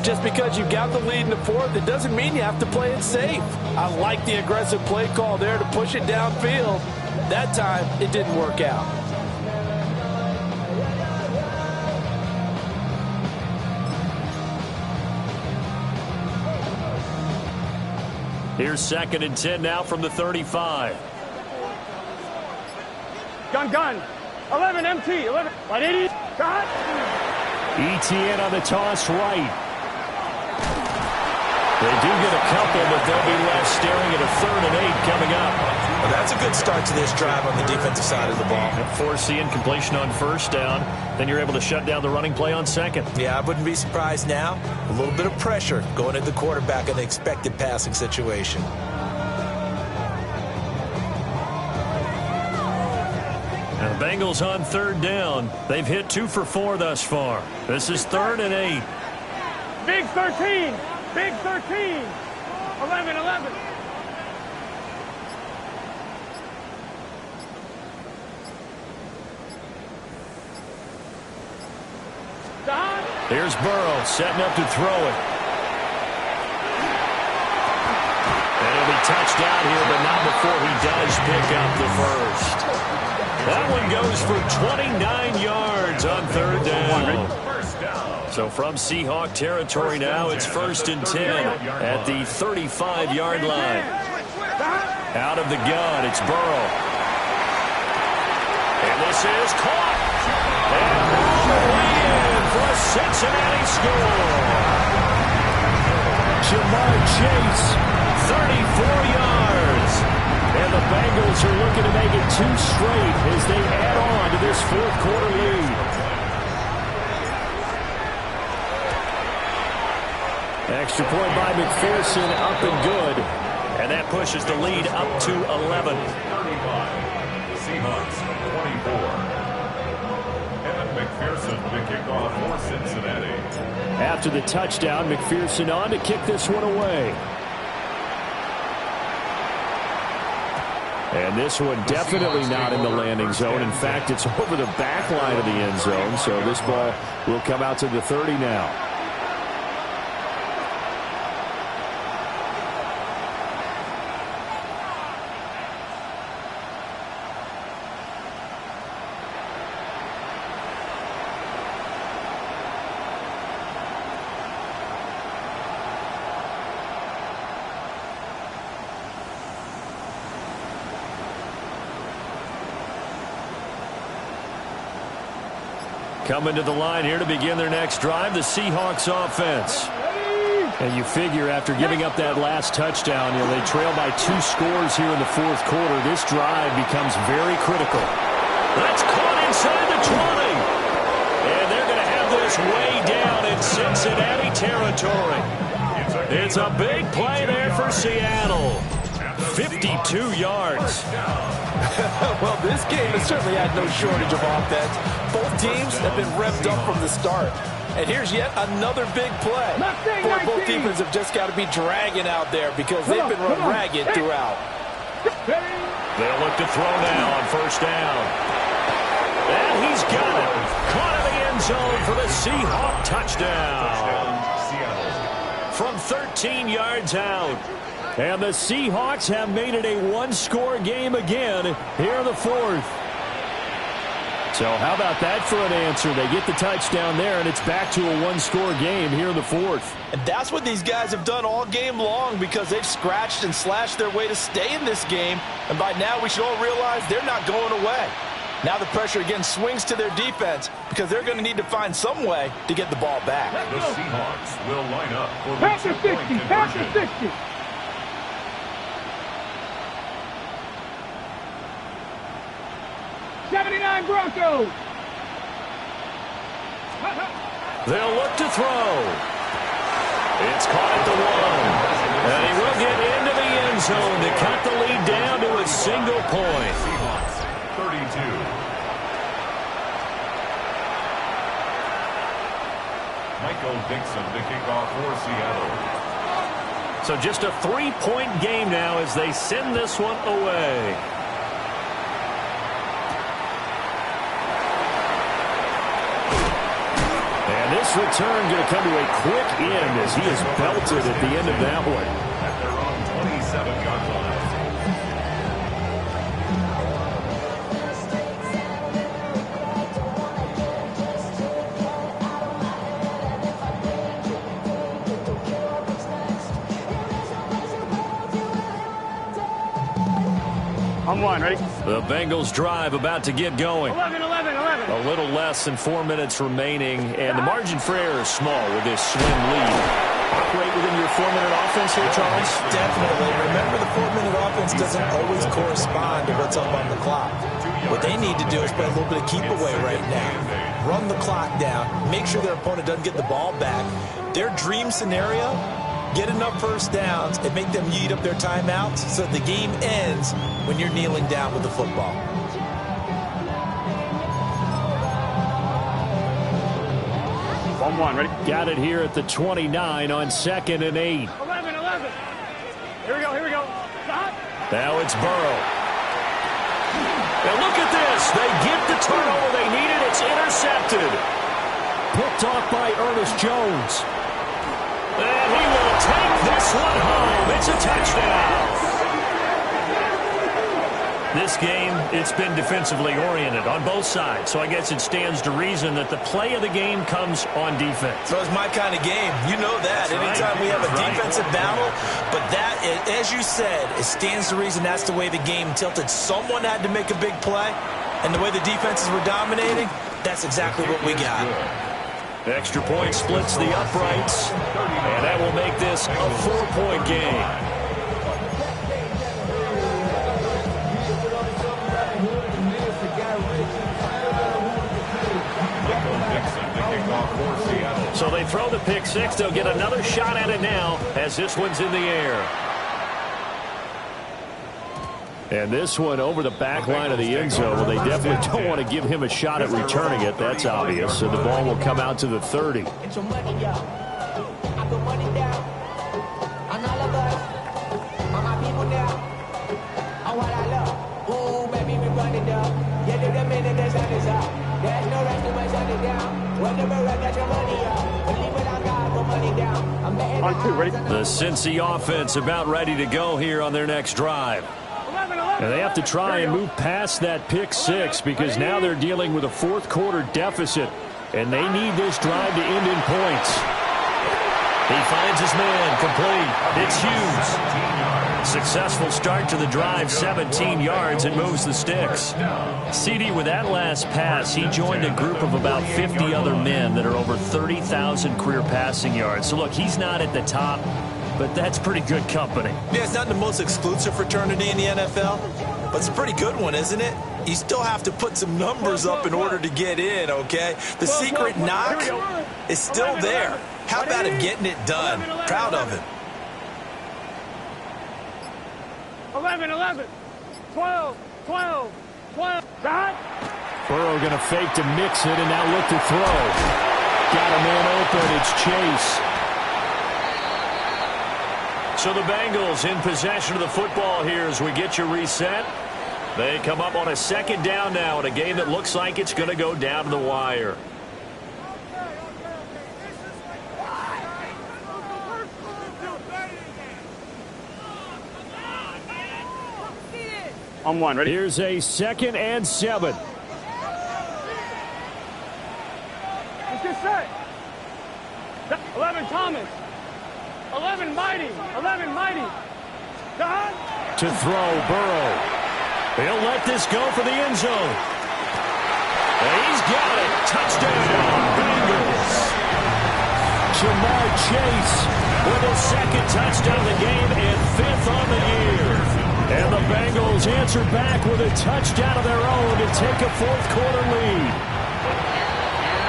Just because you got the lead in the 4th, it doesn't mean you have to play it safe. I like the aggressive play call there to push it downfield. That time, it didn't work out. Here's 2nd and 10 now from the 35. Gun. 11, MT. 11. 180. Got. ETN on the toss right. They do get a couple, but they'll be left staring at a 3rd and 8 coming up. Well, that's a good start to this drive on the defensive side of the ball. Force the incompletion on 1st down. Then you're able to shut down the running play on 2nd. Yeah, I wouldn't be surprised now. A little bit of pressure going at the quarterback in the expected passing situation. And the Bengals on 3rd down. They've hit 2 for 4 thus far. This is 3rd and 8. Big 13. Big 13. 11. Here's Burrow setting up to throw it. And he'll be touched out here, but not before he does pick up the first. That one goes for 29 yards on 3rd down. So from Seahawk territory now, it's 1st and 10 at the 35-yard line. Out of the gun, it's Burrow. And this is caught. And all the way in for a Cincinnati score. Jamar Chase, 34 yards. And the Bengals are looking to make it 2 straight as they add on to this 4th quarter lead. Extra point by McPherson, up and good. And that pushes the lead up to 11. 35. Seahawks 24. And McPherson to kick off for Cincinnati. After the touchdown, McPherson on to kick this one away. And this one definitely not in the landing zone. In fact, it's over the back line of the end zone. So this ball will come out to the 30 now. Coming to the line here to begin their next drive, the Seahawks offense. And you figure after giving up that last touchdown, they trail by 2 scores here in the 4th quarter. This drive becomes very critical. That's caught inside the 20. And they're going to have this way down in Cincinnati territory. It's a big play there for Seattle. 52 yards. Well, this game has certainly had no shortage of offense. Both teams have been revved up from the start. And here's yet another big play. Boy, both defenses have just got to be dragging out there because they've been run ragged throughout. They'll look to throw now on 1st down. And he's got it. Caught in the end zone for the Seahawk touchdown. From 13 yards out. And the Seahawks have made it a 1-score game again here in the 4th. So how about that for an answer? They get the touchdown there, and it's back to a 1-score game here in the 4th. And that's what these guys have done all game long because they've scratched and slashed their way to stay in this game. And by now we should all realize they're not going away. Now the pressure again swings to their defense because they're going to need to find some way to get the ball back. The Seahawks will line up for the Pass to 60. Pass to 60. Broncos. They'll look to throw. It's caught at the 1. And he will get into the end zone to cut the lead down to a single point. Seahawks 32. Michael Dixon to kick off for Seattle. So just a 3-point game now as they send this one away. This return going to come to a quick end as he is belted at the end of that one. At their own 27-yard line. On one, ready? The Bengals drive about to get going. 11. A little less than 4 minutes remaining, and the margin for error is small with this slim lead. Operate within your 4-minute offense here, Charles? Definitely. Remember, the 4-minute offense doesn't always correspond to what's up on the clock. What they need to do is play a little bit of keep away right now. Run the clock down. Make sure their opponent doesn't get the ball back. Their dream scenario, get enough first downs and make them eat up their timeouts so that the game ends when you're kneeling down with the football. On one, ready? Got it here at the 29 on 2nd and 8. 11. Here we go. Stop. Now it's Burrow. And look at this. They get the turnover they needed. It's intercepted. Picked off by Ernest Jones. And he will take this one home. It's a touchdown. This game, it's been defensively oriented on both sides, so I guess it stands to reason that the play of the game comes on defense. So it's my kind of game. You know that. Anytime we have a defensive battle, but that, as you said, it stands to reason that's the way the game tilted. Someone had to make a big play, and the way the defenses were dominating, that's exactly what we got. Extra point splits the uprights, and that will make this a 4-point game. So they throw the pick six. They'll get another shot at it now as this one's in the air. And this one over the back line of the end zone. Well, they definitely don't want to give him a shot at returning it. That's obvious. So the ball will come out to the 30. Get your money, y'all. I put money down on all of us, on my people now, on what I love. Ooh, baby, we run it up. Yeah, to the minute the sun is up. There's no rest to my shut it down. Whenever I got your money up, believe it or not, put money down. I'm betting On two, ready? The Cincy offense about ready to go here on their next drive. 11. And they have to try and move past that pick six because now they're dealing with a fourth-quarter deficit, and they need this drive to end in points. He finds his man complete. It's Hughes. Successful start to the drive, 17 yards, and moves the sticks. CD, with that last pass, he joined a group of about 50 other men that are over 30,000 career passing yards. So, look, he's not at the top, but that's pretty good company. Yeah, it's not the most exclusive fraternity in the NFL, but it's a pretty good one, isn't it? You still have to put some numbers up in order to get in, okay? The secret knock is still there. How about him getting it done? Proud of him. 11. 12. Stop. Burrow going to fake to mix it and now look to throw. Got a man open. It's Chase. So the Bengals in possession of the football here as we get you reset. They come up on a second down now in a game that looks like it's going to go down to the wire. On one, ready? Here's a 2nd and 7. Let's get set. 11, Thomas. 11, Mighty. Don. To throw, Burrow. He'll let this go for the end zone. And he's got it. Touchdown, Bengals. Jamar Chase With his second touchdown of the game and 5th on the year. And the Bengals answer back with a touchdown of their own to take a fourth-quarter lead.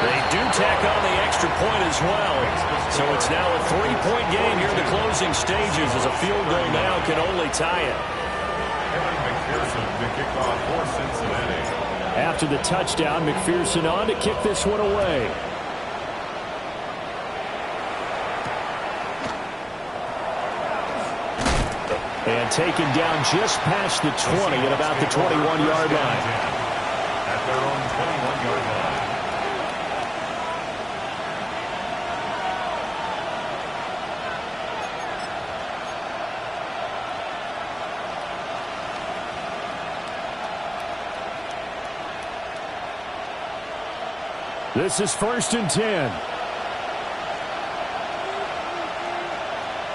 They do tack on the extra point as well. So it's now a 3-point game here in the closing stages as a field goal now can only tie it. After the touchdown, McPherson on to kick this one away. And taken down just past the 20 at about the 21-yard line. At their own 21-yard line. This is 1st and 10.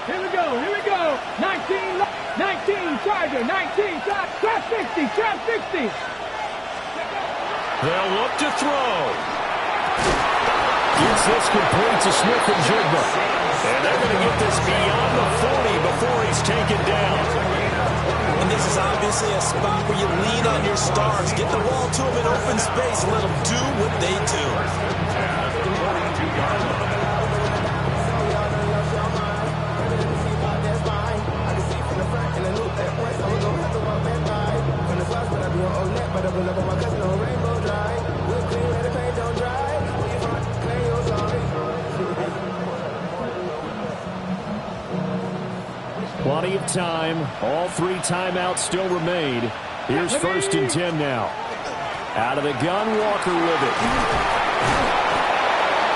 Here we go. 19, Charger, 19, Charger. Trap 60, trap 60. They'll look to throw. Gets this complete to Smith and Jigba. And they're going to get this beyond the 40 before he's taken down. And this is obviously a spot where you lean on your stars. Get the ball to them in open space. Let them do what they do. Plenty of time. All 3 timeouts still remain. Here's 1st and 10 now. Out of the gun, Walker with it.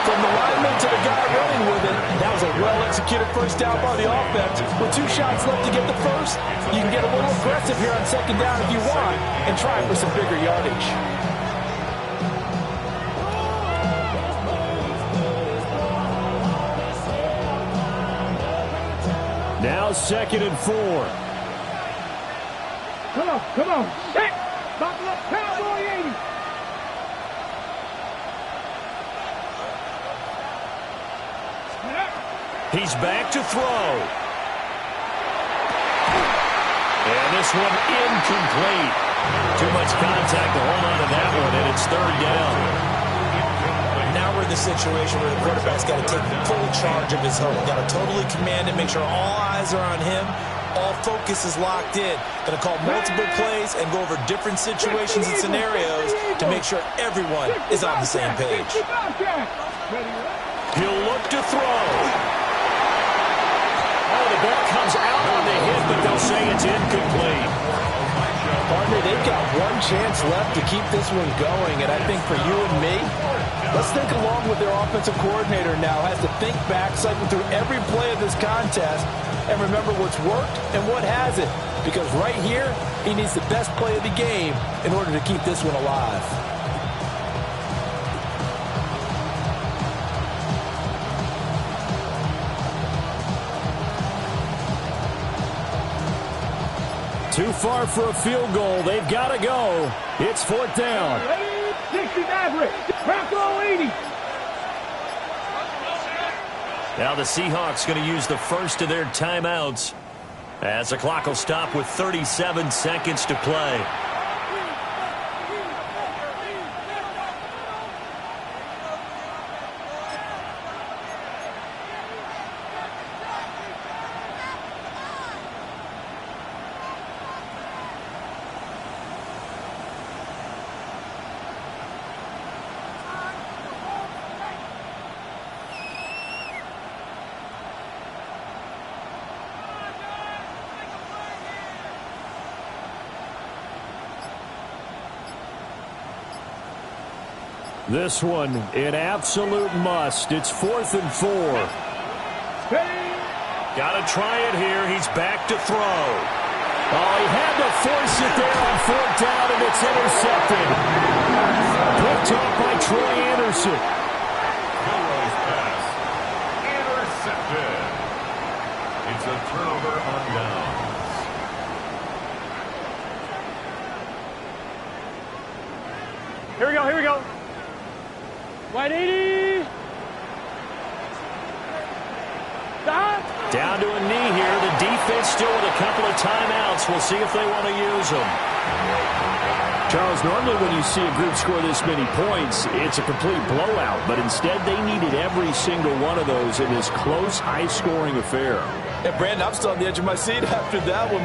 From the lineman to the guy running with it, that was a well-executed first down by the offense. With 2 shots left to get the first, you can get a little aggressive here on 2nd down if you want and try for some bigger yardage. Now 2nd and 4. Come on. Set. Buckle up, Cowboy 80. He's back to throw. And this one incomplete. Too much contact to hold on to that one, and it's 3rd down. Now we're in the situation where the quarterback's got to take full charge of his home. Got to totally command it, make sure all eyes are on him. All focus is locked in. Going to call multiple plays and go over different situations and scenarios to make sure everyone is on the same page. He'll look to throw. Oh, the ball comes out on the hit, but they'll say it's incomplete. Partner, they've got 1 chance left to keep this one going, and I think for you and me, let's think along with their offensive coordinator now. Has to think back, cycle through every play of this contest, and remember what's worked and what hasn't. Because right here, he needs the best play of the game in order to keep this one alive. Too far for a field goal. They've got to go. It's 4th down. 60 average. Bronco 80. Now the Seahawks going to use the first of their timeouts as the clock will stop with 37 seconds to play. This one, an absolute must. It's 4th and 4. Got to try it here. He's back to throw. Oh, he had to force it there on 4th down, and it's intercepted. Picked off by Troy Anderson. Elway's pass. Intercepted. It's a turnover on downs. Here we go. White 80. Stop. Down to a knee here. The defense still with a couple of timeouts. We'll see if they want to use them. Charles, normally when you see a group score this many points, it's a complete blowout. But instead, they needed every single one of those in this close, high-scoring affair. And, Brandon, I'm still on the edge of my seat after that one.